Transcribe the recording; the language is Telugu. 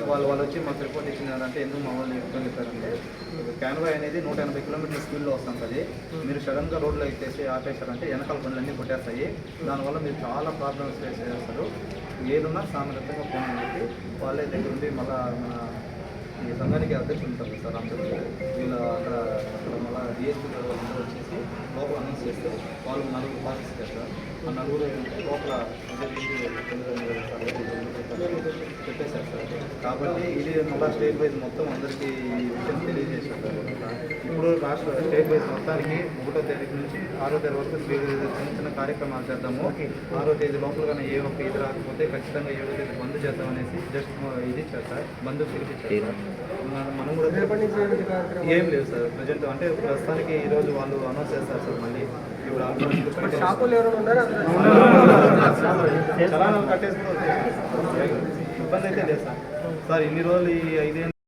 వాళ్ళు వచ్చి మాకు రిపోర్ట్ ఇచ్చినారంటే ఎందుకు మా వాళ్ళు ఇబ్బంది పెట్టారంటే కాన్వాయ్ అనేది 180 కిలోమీటర్ల స్పీడ్లో వస్తుంటుంది. మీరు సడన్గా రోడ్లో ఎక్కేసి ఆపేశారంటే వెనకాల పనులన్నీ కొట్టేస్తాయి. దానివల్ల మీరు చాలా ప్రాబ్లమ్స్ ఫేస్ చేస్తారు. ఏదున్నా సామర్థ్యంగా ఫోన్ చెప్పి వాళ్ళే దగ్గర ఉండి మళ్ళీ మన ఈ సంఘానికి అధ్యక్షులు ఉంటారు సార్ అందరూ వీళ్ళు అక్కడ మళ్ళీ డిఎస్పీ గారు అందరూ వచ్చేసి లోపల అనౌన్స్ చేస్తే వాళ్ళు నలుగురు పార్టీస్ చేస్తారు. ఆ నలుగురు ఏంటంటే లోపల చెప్పేశారు సార్. కాబట్టి ఇది మళ్ళీ స్టేట్ వైజ్ మొత్తం అందరికీ ఈ విషయం తెలియజేశారు సార్. ఇప్పుడు రాష్ట్ర స్టేట్ వైజ్ మొత్తానికి 1వ తేదీ నుంచి 6వ తేదీ వరకు చిన్న చిన్న కార్యక్రమాలు చేద్దాము. 6వ తేదీ లోపల కానీ ఏ ఒక్క ఇది రాకపోతే ఖచ్చితంగా 7వ తేదీ బంద్ చేద్దాం అనేసి జస్ట్ ఇది ఇచ్చారు సార్. బంద్ పిలిపించారు. మనం కూడా ఏం లేదు సార్ ప్రజెంట్ అంటే ప్రస్తుతానికి ఈరోజు వాళ్ళు అనౌన్స్ చేస్తారు సార్. మళ్ళీ ఇప్పుడు షాపులు ఎవరైనా ఉన్నారా? చలానాలు కట్టేసి ఇబ్బంది అయితే లేదు సార్. ఇన్ని రోజులు ఈ 5